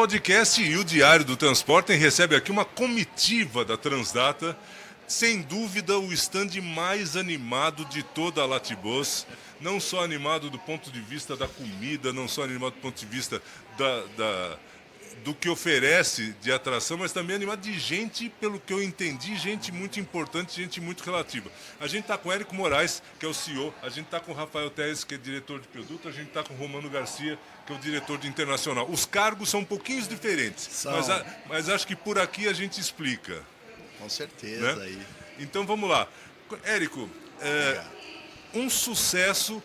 Podcast e o Diário do Transporte recebe aqui uma comitiva da Transdata. Sem dúvida, o stand mais animado de toda a Latibus. Não só animado do ponto de vista da comida, não só animado do ponto de vista do que oferece de atração, mas também animado de gente, pelo que eu entendi, gente muito importante, gente muito relativa. A gente está com o Érico Moraes, que é o CEO, a gente está com o Rafael Teres, que é diretor de produto, a gente está com o Romano Garcia, que é o diretor de internacional. Os cargos são um pouquinho diferentes, mas acho que por aqui a gente explica. Com certeza. Né? Aí. Então vamos lá. Érico, um sucesso...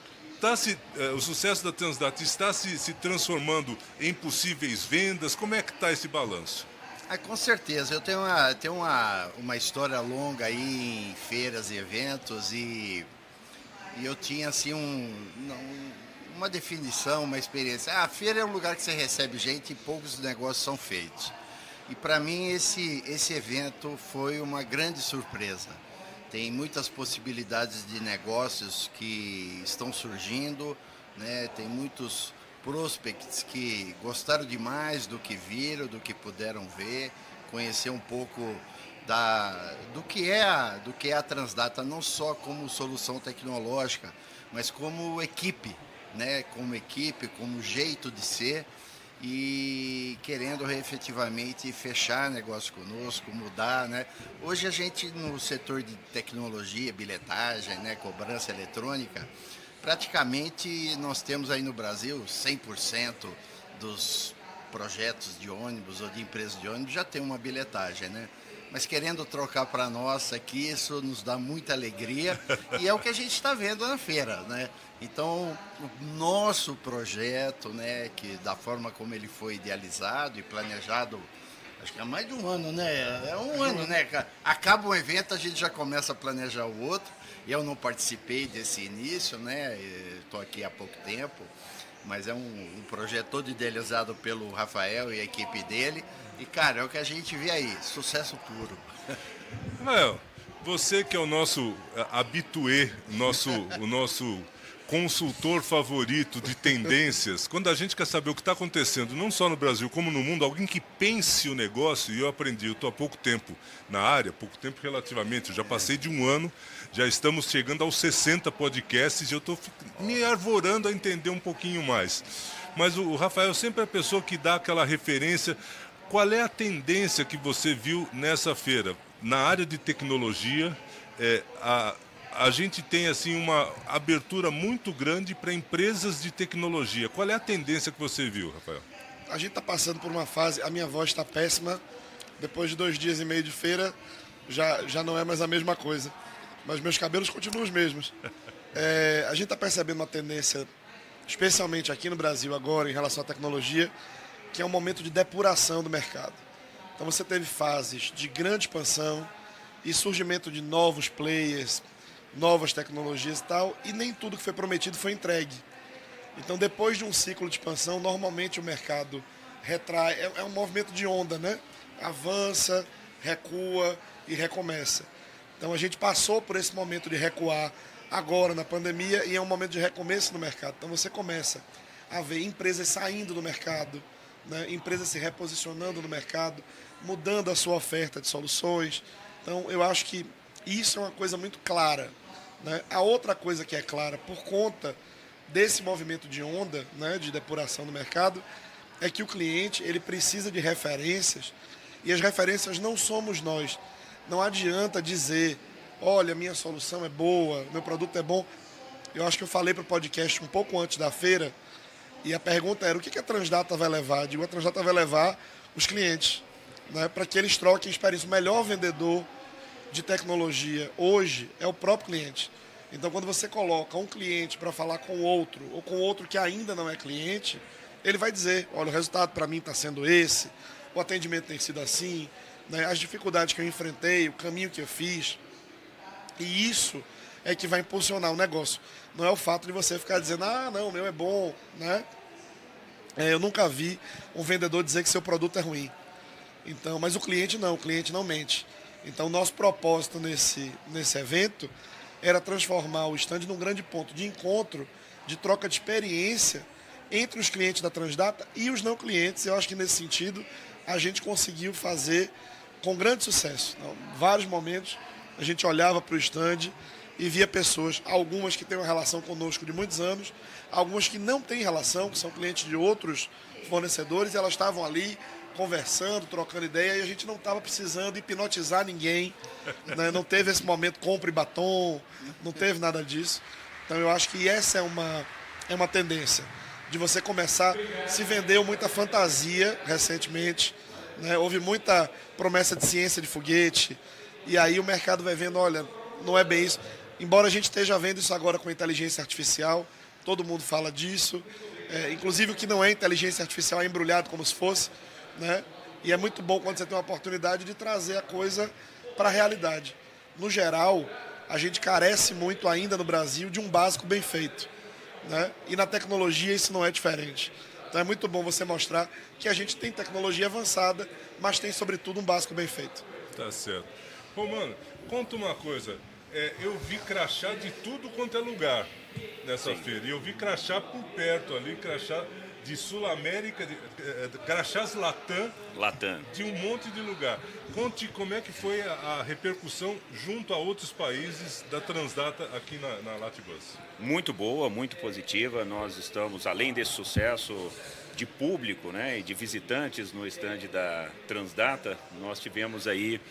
o sucesso da Transdata está se transformando em possíveis vendas? Como é que está esse balanço? Com certeza. Eu tenho uma história longa aí em feiras e eventos e eu tinha assim uma definição, uma experiência. A feira é um lugar que você recebe gente e poucos negócios são feitos. E para mim esse evento foi uma grande surpresa. Tem muitas possibilidades de negócios que estão surgindo, né? Tem muitos prospects que gostaram demais do que viram, do que puderam ver, conhecer um pouco do que é a Transdata, não só como solução tecnológica, mas como equipe, né? Como equipe, como jeito de ser. E querendo efetivamente fechar negócio conosco, mudar, né? Hoje a gente no setor de tecnologia, bilhetagem, né, cobrança eletrônica, praticamente nós temos aí no Brasil 100% dos projetos de ônibus ou de empresas de ônibus já tem uma bilhetagem, né? Mas querendo trocar para nós aqui, isso nos dá muita alegria e é o que a gente está vendo na feira, né? Então, o nosso projeto, né, que da forma como ele foi idealizado e planejado, acho que há mais de um ano, né? É um ano, né? Acaba um evento, a gente já começa a planejar o outro. Eu não participei desse início, né? Estou aqui há pouco tempo, mas é um projeto todo idealizado pelo Rafael e a equipe dele. E, cara, é o que a gente vê aí, sucesso puro. Rafael, você que é o nosso habitué, o nosso consultor favorito de tendências, quando a gente quer saber o que está acontecendo, não só no Brasil como no mundo, alguém que pense o negócio, e eu aprendi, eu estou há pouco tempo na área, pouco tempo relativamente, eu já passei de um ano, já estamos chegando aos 60 podcasts e eu estou me arvorando a entender um pouquinho mais. Mas o Rafael sempre é a pessoa que dá aquela referência. Qual é a tendência que você viu nessa feira? Na área de tecnologia, a gente tem assim uma abertura muito grande para empresas de tecnologia. Qual é a tendência que você viu, Rafael? A gente está passando por uma fase, a minha voz está péssima, depois de 2 dias e meio de feira, já não é mais a mesma coisa, mas meus cabelos continuam os mesmos. A gente está percebendo uma tendência, especialmente aqui no Brasil agora, em relação à tecnologia, que é um momento de depuração do mercado. Então você teve fases de grande expansão e surgimento de novos players, novas tecnologias e tal, e nem tudo que foi prometido foi entregue. Então, depois de um ciclo de expansão, normalmente o mercado retrai, é um movimento de onda, né? Avança, recua e recomeça. Então, a gente passou por esse momento de recuar agora na pandemia e é um momento de recomeço no mercado. Então, você começa a ver empresas saindo do mercado, né? Empresas se reposicionando no mercado, mudando a sua oferta de soluções. Então, eu acho que isso é uma coisa muito clara. Né? A outra coisa que é clara, por conta desse movimento de onda, né, de depuração do mercado, é que o cliente ele precisa de referências e as referências não somos nós. Não adianta dizer, olha, minha solução é boa, meu produto é bom. Eu acho que eu falei para o podcast um pouco antes da feira e a pergunta era, o que a Transdata vai levar? Eu digo, a Transdata vai levar os clientes, né, para que eles troquem experiência. O melhor vendedor de tecnologia hoje é o próprio cliente. Então, quando você coloca um cliente para falar com outro, ou com outro que ainda não é cliente, ele vai dizer, olha, o resultado para mim está sendo esse, o atendimento tem sido assim, né, as dificuldades que eu enfrentei, o caminho que eu fiz. E isso é que vai impulsionar o negócio. Não é o fato de você ficar dizendo, não, o meu é bom, né? Eu nunca vi um vendedor dizer que seu produto é ruim. Então, mas o cliente não mente. Então, nosso propósito nesse evento era transformar o stand num grande ponto de encontro, de troca de experiência entre os clientes da Transdata e os não clientes. Eu acho que nesse sentido a gente conseguiu fazer com grande sucesso. Então, vários momentos a gente olhava para o stand e via pessoas, algumas que têm uma relação conosco de muitos anos, algumas que não têm relação, que são clientes de outros fornecedores, e elas estavam ali conversando, trocando ideia, e a gente não estava precisando hipnotizar ninguém, né? Não teve esse momento compre batom, não teve nada disso. Então eu acho que essa é uma tendência de você começar, se vendeu muita fantasia recentemente, né? Houve muita promessa de ciência de foguete, e aí o mercado vai vendo, olha, não é bem isso. Embora a gente esteja vendo isso agora com inteligência artificial, todo mundo fala disso, inclusive o que não é inteligência artificial é embrulhado como se fosse, né? E é muito bom quando você tem uma oportunidade de trazer a coisa para a realidade. No geral, a gente carece muito ainda no Brasil de um básico bem feito, né? E na tecnologia isso não é diferente. Então é muito bom você mostrar que a gente tem tecnologia avançada, mas tem sobretudo um básico bem feito. Tá certo. Romano, conta uma coisa. Eu vi crachá de tudo quanto é lugar nessa feira. E eu vi crachá por perto ali, crachá de Sul América, crachás Latam, de um monte de lugar. Conte como é que foi a repercussão junto a outros países da Transdata aqui na Latibus. Muito boa, muito positiva. Nós estamos, além desse sucesso de público, né, e de visitantes no stand da Transdata, nós tivemos aí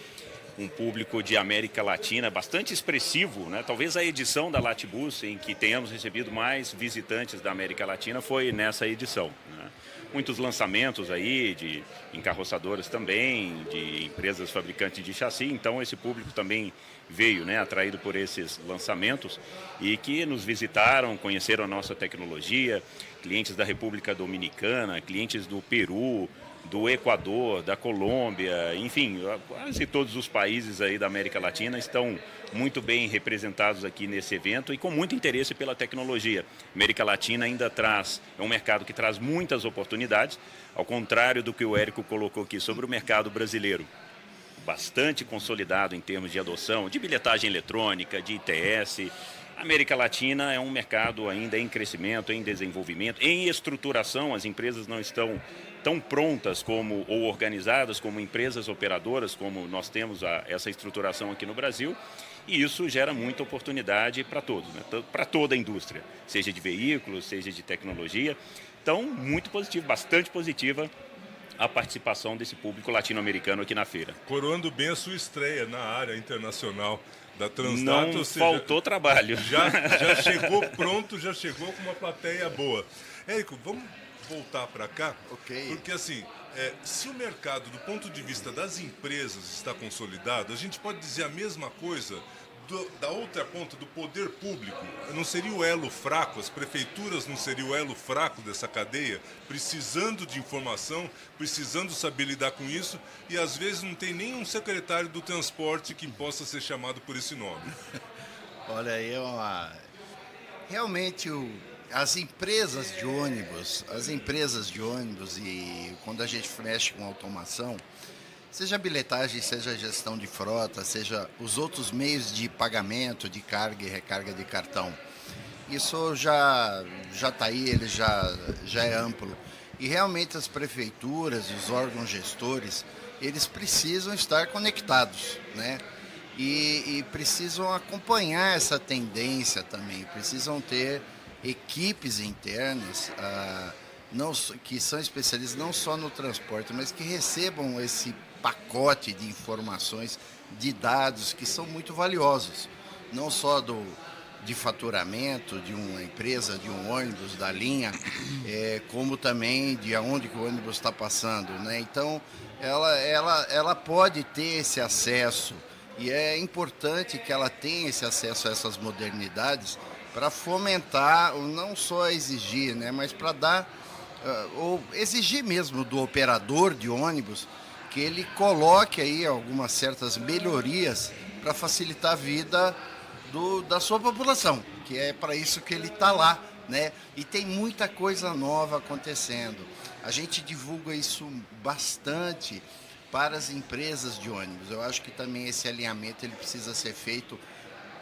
um público de América Latina bastante expressivo, né? Talvez a edição da Latibus em que tenhamos recebido mais visitantes da América Latina foi nessa edição, né? Muitos lançamentos aí de encarroçadoras também, de empresas fabricantes de chassi, então esse público também veio, né, atraído por esses lançamentos e que nos visitaram, conheceram a nossa tecnologia, clientes da República Dominicana, clientes do Peru, do Equador, da Colômbia, enfim, quase todos os países aí da América Latina estão muito bem representados aqui nesse evento e com muito interesse pela tecnologia. A América Latina ainda é um mercado que traz muitas oportunidades, ao contrário do que o Érico colocou aqui sobre o mercado brasileiro. Bastante consolidado em termos de adoção, de bilhetagem eletrônica, de ITS. A América Latina é um mercado ainda em crescimento, em desenvolvimento, em estruturação. As empresas não estão tão prontas ou organizadas como empresas operadoras, como nós temos essa estruturação aqui no Brasil. E isso gera muita oportunidade para todos, né? Para toda a indústria, seja de veículos, seja de tecnologia. Então, muito positivo, bastante positiva a participação desse público latino-americano aqui na feira. Coroando bem a sua estreia na área internacional da Transdata. Não faltou trabalho. Já chegou pronto, já chegou com uma plateia boa. Érico, vamos voltar para cá? Ok. Porque assim, se o mercado, do ponto de vista das empresas, está consolidado, a gente pode dizer a mesma coisa da outra ponta, do poder público. Não seria o elo fraco, as prefeituras não seriam o elo fraco dessa cadeia, precisando de informação, precisando saber lidar com isso, e às vezes não tem nenhum secretário do transporte que possa ser chamado por esse nome. Olha, realmente as empresas de ônibus e quando a gente mexe com automação, seja bilhetagem, seja gestão de frota, seja os outros meios de pagamento, de carga e recarga de cartão. Isso já está aí, ele já é amplo. E realmente as prefeituras, os órgãos gestores, eles precisam estar conectados, né? E precisam acompanhar essa tendência também, precisam ter equipes internas que são especialistas não só no transporte, mas que recebam esse pacote de informações, de dados que são muito valiosos, não só de faturamento de uma empresa, de um ônibus, da linha, como também de aonde que o ônibus está passando, né? Então, ela pode ter esse acesso e é importante que ela tenha esse acesso a essas modernidades para fomentar, não só exigir, né, mas para dar, ou exigir mesmo do operador de ônibus que ele coloque aí algumas certas melhorias para facilitar a vida da sua população, que é para isso que ele está lá, né? E tem muita coisa nova acontecendo. A gente divulga isso bastante para as empresas de ônibus. Eu acho que também esse alinhamento ele precisa ser feito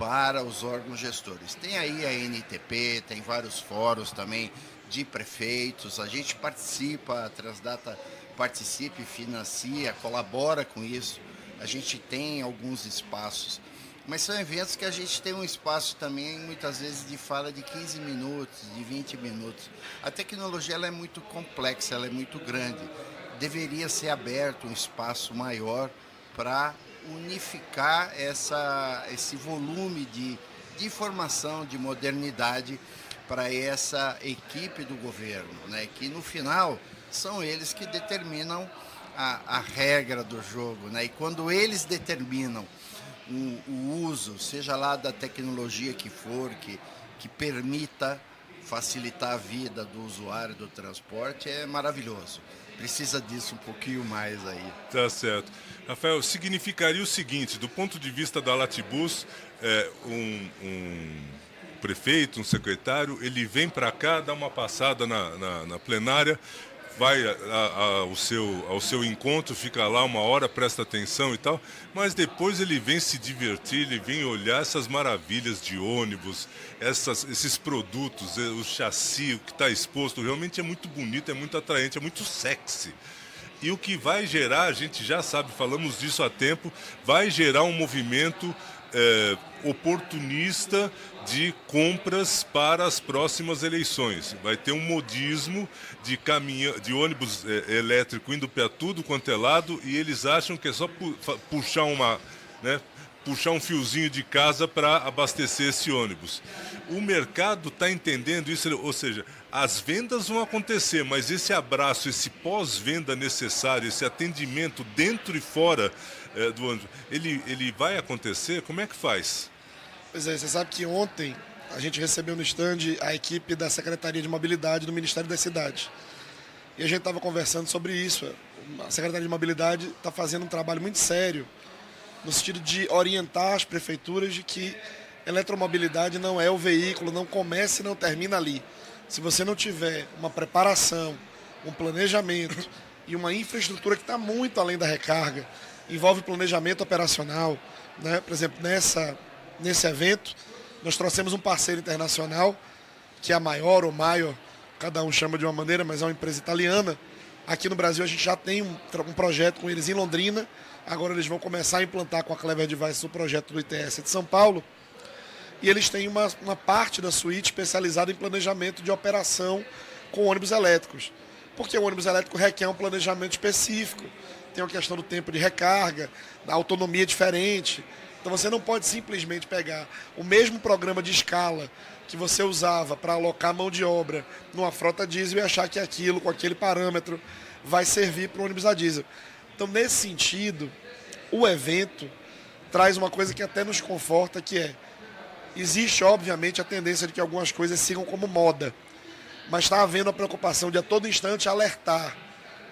para os órgãos gestores. Tem aí a NTP, tem vários fóruns também de prefeitos, a gente participa, a Transdata participa e financia, colabora com isso, a gente tem alguns espaços, mas são eventos que a gente tem um espaço também, muitas vezes, de fala de 15 minutos, de 20 minutos. A tecnologia ela é muito complexa, ela é muito grande, deveria ser aberto um espaço maior para unificar esse volume de informação, de modernidade para essa equipe do governo, né? Que no final são eles que determinam a regra do jogo, né? E quando eles determinam o uso, seja lá da tecnologia que for, que permita facilitar a vida do usuário do transporte, é maravilhoso. Precisa disso um pouquinho mais aí. Tá certo. Rafael, significaria o seguinte, do ponto de vista da Latibus, um prefeito, um secretário, ele vem para cá, dá uma passada na plenária, vai ao seu encontro, fica lá uma hora, presta atenção e tal, mas depois ele vem se divertir, ele vem olhar essas maravilhas de ônibus, esses produtos, o chassi, o que está exposto, realmente é muito bonito, é muito atraente, é muito sexy. E o que vai gerar, a gente já sabe, falamos disso há tempo, vai gerar um movimento oportunista de compras para as próximas eleições. Vai ter um modismo de ônibus elétrico indo para tudo quanto é lado e eles acham que é só puxar puxar um fiozinho de casa para abastecer esse ônibus. O mercado está entendendo isso, ou seja, as vendas vão acontecer, mas esse abraço, esse pós-venda necessário, esse atendimento dentro e fora do ônibus, ele vai acontecer? Como é que faz? Pois é, você sabe que ontem a gente recebeu no stand a equipe da Secretaria de Mobilidade do Ministério das Cidades. E a gente estava conversando sobre isso. A Secretaria de Mobilidade está fazendo um trabalho muito sério no sentido de orientar as prefeituras de que eletromobilidade não é o veículo, não começa e não termina ali. Se você não tiver uma preparação, um planejamento e uma infraestrutura que está muito além da recarga, envolve planejamento operacional, né? Por exemplo, nesse evento, nós trouxemos um parceiro internacional, que é a maior ou maior, cada um chama de uma maneira, mas é uma empresa italiana. Aqui no Brasil a gente já tem um projeto com eles em Londrina, agora eles vão começar a implantar com a Clever Devices o projeto do ITS de São Paulo, e eles têm uma parte da suíte especializada em planejamento de operação com ônibus elétricos, porque o ônibus elétrico requer um planejamento específico, tem uma questão do tempo de recarga, da autonomia diferente. Então você não pode simplesmente pegar o mesmo programa de escala que você usava para alocar mão de obra numa frota diesel e achar que aquilo, com aquele parâmetro, vai servir para o ônibus a diesel. Então, nesse sentido, o evento traz uma coisa que até nos conforta, que existe, obviamente, a tendência de que algumas coisas sigam como moda, mas está havendo a preocupação de a todo instante alertar,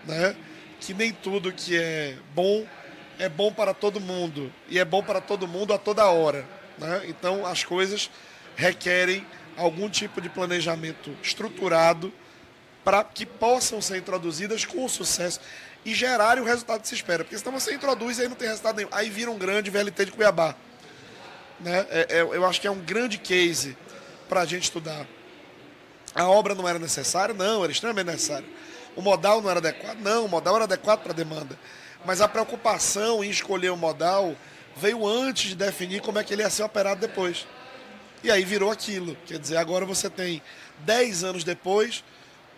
né, que nem tudo que é bom para todo mundo, e é bom para todo mundo a toda hora, né? Então as coisas requerem algum tipo de planejamento estruturado para que possam ser introduzidas com sucesso e gerarem o resultado que se espera, porque senão você introduz e aí não tem resultado nenhum, aí vira um grande VLT de Cuiabá, né? Eu acho que é um grande case para a gente estudar. A obra não era necessária? Não, era extremamente necessária. O modal não era adequado? Não, o modal era adequado para a demanda. Mas a preocupação em escolher o modal veio antes de definir como é que ele ia ser operado depois. E aí virou aquilo. Quer dizer, agora você tem 10 anos depois,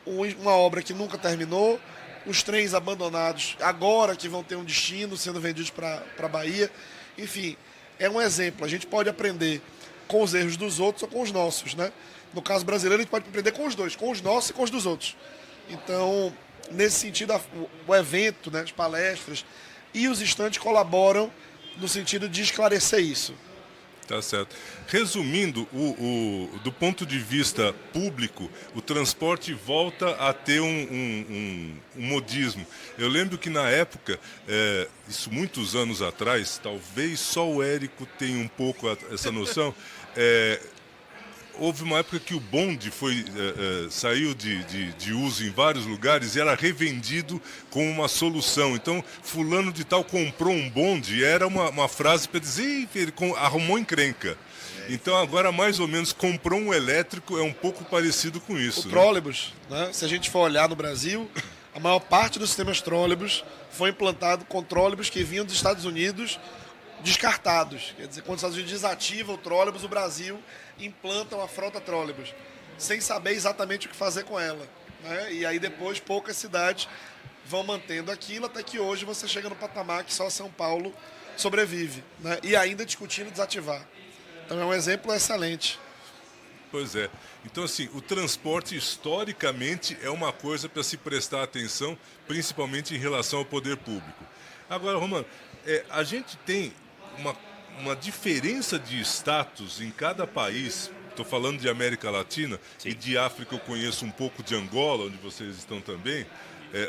uma obra que nunca terminou, os trens abandonados agora que vão ter um destino sendo vendidos para a Bahia. Enfim, é um exemplo. A gente pode aprender com os erros dos outros ou com os nossos, né? No caso brasileiro, a gente pode aprender com os dois, com os nossos e com os dos outros. Então, nesse sentido, o evento, né, as palestras e os estandes colaboram no sentido de esclarecer isso. Tá certo. Resumindo, do ponto de vista público, o transporte volta a ter um modismo. Eu lembro que na época, isso muitos anos atrás, talvez só o Érico tenha um pouco essa noção, houve uma época que o bonde saiu de uso em vários lugares e era revendido como uma solução. Então, fulano de tal comprou um bonde, era uma frase para dizer, ele arrumou encrenca. Então agora mais ou menos comprou um elétrico é um pouco parecido com isso. O né? trólebus, né? Se a gente for olhar no Brasil, a maior parte dos sistemas trólebus foi implantado com trólebus que vinham dos Estados Unidos descartados. Quer dizer, quando os Estados Unidos desativa o trólebus, o Brasil implanta uma frota trólebus, sem saber exatamente o que fazer com ela. Né? E aí depois poucas cidades vão mantendo aquilo, até que hoje você chega no patamar que só São Paulo sobrevive. Né? E ainda discutindo desativar. Então é um exemplo excelente. Pois é. Então, assim, o transporte historicamente é uma coisa para se prestar atenção, principalmente em relação ao poder público. Agora, Romano, a gente tem uma diferença de status em cada país. Estou falando de América Latina. Sim. E de África eu conheço um pouco de Angola, onde vocês estão também.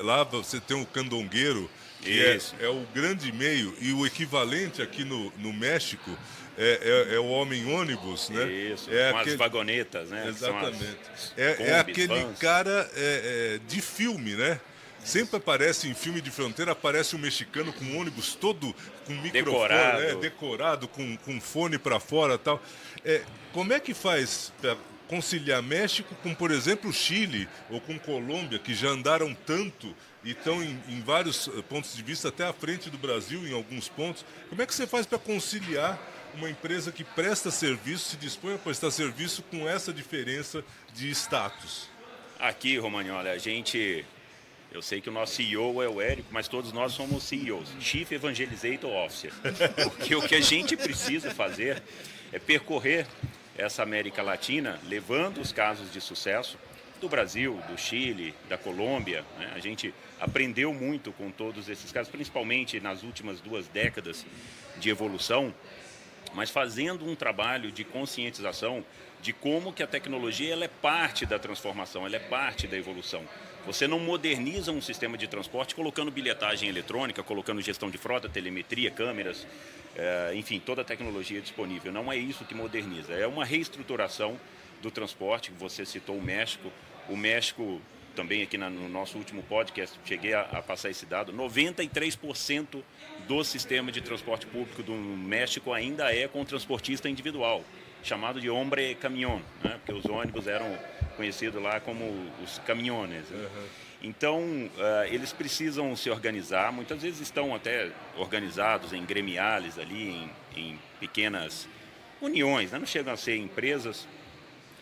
Lá você tem o candongueiro, que é o grande meio, e o equivalente aqui no México é o homem-ônibus, né? Isso, com as vagonetas, né? Exatamente. É aquele vans. cara de filme, né? Sempre aparece em filme de fronteira, aparece um mexicano com um ônibus todo com microfone, decorado, com fone para fora e tal. Como é que faz para conciliar México com, por exemplo, Chile ou com Colômbia, que já andaram tanto e estão em vários pontos de vista até à frente do Brasil, em alguns pontos? Como é que você faz para conciliar uma empresa que presta serviço, se dispõe a prestar serviço com essa diferença de status? Aqui, Romagnoli, eu sei que o nosso CEO é o Érico, mas todos nós somos CEOs, Chief Evangelizator Officer. Porque o que a gente precisa fazer é percorrer essa América Latina, levando os casos de sucesso do Brasil, do Chile, da Colômbia. Né? A gente aprendeu muito com todos esses casos, principalmente nas últimas 2 décadas de evolução, mas fazendo um trabalho de conscientização de como que a tecnologia ela é parte da transformação, ela é parte da evolução. Você não moderniza um sistema de transporte colocando bilhetagem eletrônica, colocando gestão de frota, telemetria, câmeras, enfim, toda a tecnologia disponível. Não é isso que moderniza. É uma reestruturação do transporte. Você citou o México. O México, também aqui no nosso último podcast, cheguei a passar esse dado, 93% do sistema de transporte público do México ainda é com transportista individual, chamado de hombre camión, né? Porque os ônibus eram conhecidos lá como os caminhones. Né? Uhum. Então, eles precisam se organizar, muitas vezes estão até organizados em gremiales ali, em pequenas uniões, né? Não chegam a ser empresas,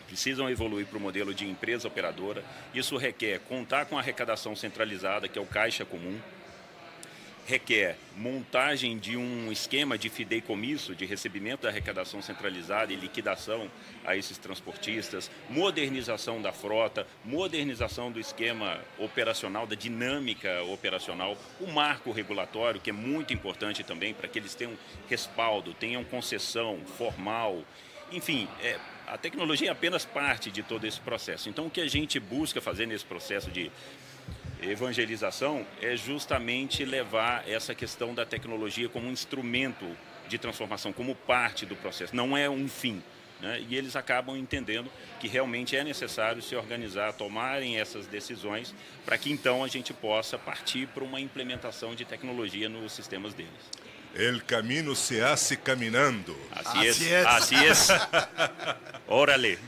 precisam evoluir para o modelo de empresa operadora. Isso requer contar com a arrecadação centralizada, que é o caixa comum, requer montagem de um esquema de fideicomisso, de recebimento da arrecadação centralizada e liquidação a esses transportistas, modernização da frota, modernização do esquema operacional, da dinâmica operacional, o marco regulatório, que é muito importante também para que eles tenham respaldo, tenham concessão formal, enfim, a tecnologia é apenas parte de todo esse processo. Então, o que a gente busca fazer nesse processo de evangelização é justamente levar essa questão da tecnologia como um instrumento de transformação, como parte do processo, não é um fim. Né? E eles acabam entendendo que realmente é necessário se organizar, tomarem essas decisões, para que então a gente possa partir para uma implementação de tecnologia nos sistemas deles. El camino se hace caminando. Así es. Órale.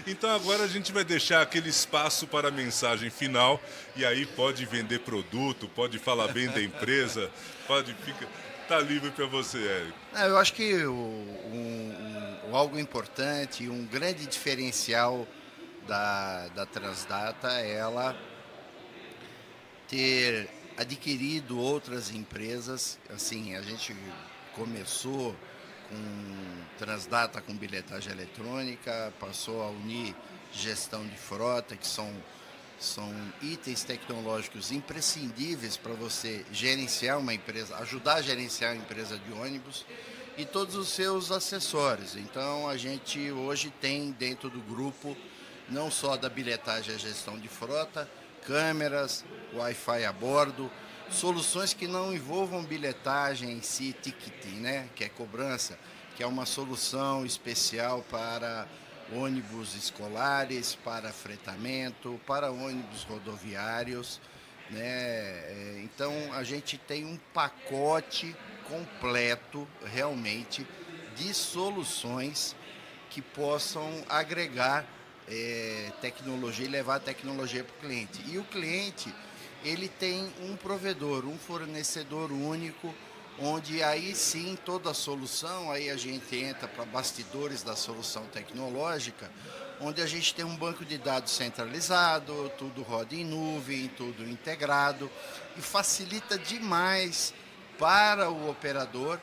Então agora a gente vai deixar aquele espaço para a mensagem final e aí pode vender produto, pode falar bem da empresa, tá livre para você, Érico. Eu acho que algo importante, um grande diferencial da Transdata é ela ter adquirido outras empresas. Assim, a gente começou com Transdata com bilhetagem eletrônica, passou a unir gestão de frota, que são itens tecnológicos imprescindíveis para você gerenciar uma empresa, ajudar a gerenciar a empresa de ônibus e todos os seus acessórios. Então a gente hoje tem dentro do grupo não só da bilhetagem a gestão de frota, câmeras, Wi-Fi a bordo, soluções que não envolvam bilhetagem em si, ticketing, né? Que é cobrança, que é uma solução especial para ônibus escolares, para fretamento, para ônibus rodoviários, né? Então a gente tem um pacote completo realmente de soluções que possam agregar tecnologia e levar a tecnologia para o cliente. E o cliente, ele tem um provedor, um fornecedor único, onde aí sim toda a solução, aí a gente entra para bastidores da solução tecnológica, onde a gente tem um banco de dados centralizado, tudo roda em nuvem, tudo integrado, e facilita demais para o operador,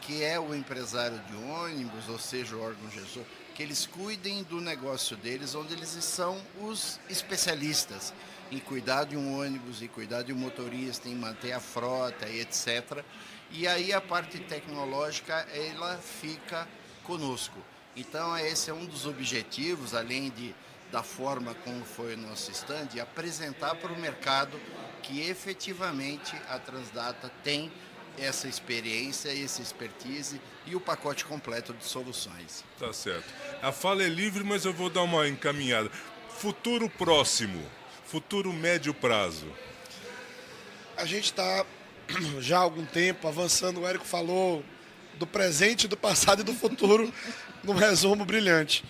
que é o empresário de ônibus, ou seja, o órgão gestor, que eles cuidem do negócio deles, onde eles são os especialistas em cuidar de um ônibus, em cuidar de um motorista, em manter a frota e etc. E aí a parte tecnológica, ela fica conosco. Então esse é um dos objetivos, além da forma como foi o nosso stand, apresentar para o mercado que efetivamente a Transdata tem essa experiência, essa expertise e o pacote completo de soluções. Tá certo. A fala é livre, mas eu vou dar uma encaminhada. Futuro próximo, futuro médio prazo. A gente está já há algum tempo avançando, o Érico falou do presente, do passado e do futuro num resumo brilhante.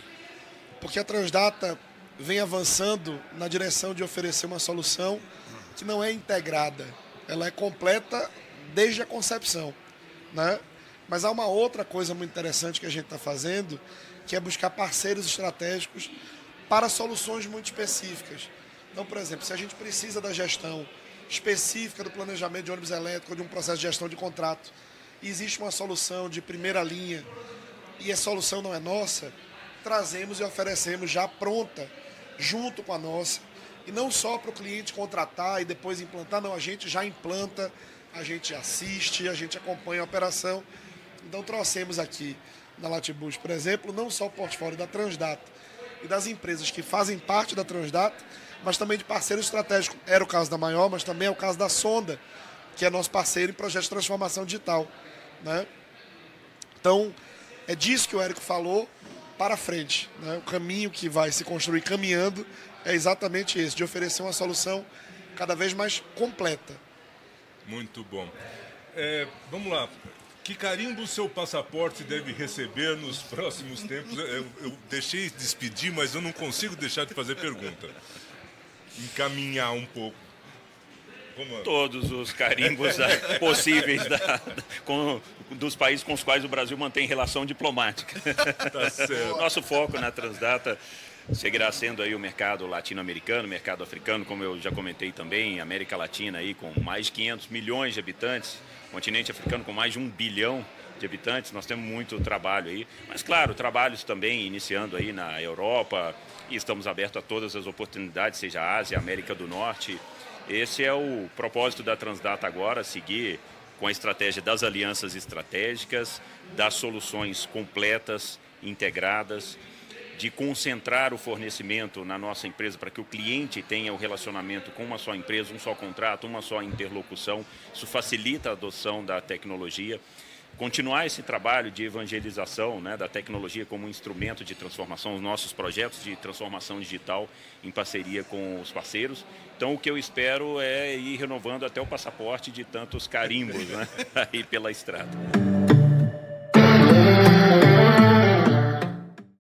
Porque a Transdata vem avançando na direção de oferecer uma solução que não é integrada, ela é completa desde a concepção, né? Mas há uma outra coisa muito interessante que a gente está fazendo, que é buscar parceiros estratégicos para soluções muito específicas. Então, por exemplo, se a gente precisa da gestão específica do planejamento de ônibus elétrico, de um processo de gestão de contrato, e existe uma solução de primeira linha, e a solução não é nossa, trazemos e oferecemos já pronta, junto com a nossa, e não só para o cliente contratar e depois implantar, não, a gente já implanta, a gente assiste, a gente acompanha a operação. Então trouxemos aqui na Latibus, por exemplo, não só o portfólio da Transdata e das empresas que fazem parte da Transdata, mas também de parceiros estratégicos. Era o caso da Maior, mas também é o caso da Sonda, que é nosso parceiro em projetos de transformação digital, né? Então, é disso que o Érico falou para frente, né? O caminho que vai se construir caminhando é exatamente esse, de oferecer uma solução cada vez mais completa. Muito bom. Vamos lá. Que carimbo o seu passaporte deve receber nos próximos tempos? Eu deixei de despedir, mas eu não consigo deixar de fazer pergunta. Encaminhar um pouco. Todos os carimbos possíveis dos países com os quais o Brasil mantém relação diplomática. Tá certo. Nosso foco na Transdata seguirá sendo aí o mercado latino-americano, mercado africano, como eu já comentei também, América Latina aí com mais de 500 milhões de habitantes, continente africano com mais de 1 bilhão de habitantes, nós temos muito trabalho aí, mas claro, trabalhos também iniciando aí na Europa e estamos abertos a todas as oportunidades, seja Ásia, América do Norte. Esse é o propósito da Transdata agora, seguir com a estratégia das alianças estratégicas, das soluções completas, integradas, de concentrar o fornecimento na nossa empresa para que o cliente tenha o relacionamento com uma só empresa, um só contrato, uma só interlocução. Isso facilita a adoção da tecnologia. Continuar esse trabalho de evangelização, né, da tecnologia como instrumento de transformação, os nossos projetos de transformação digital em parceria com os parceiros. Então, o que eu espero é ir renovando até o passaporte de tantos carimbos, né, aí pela estrada.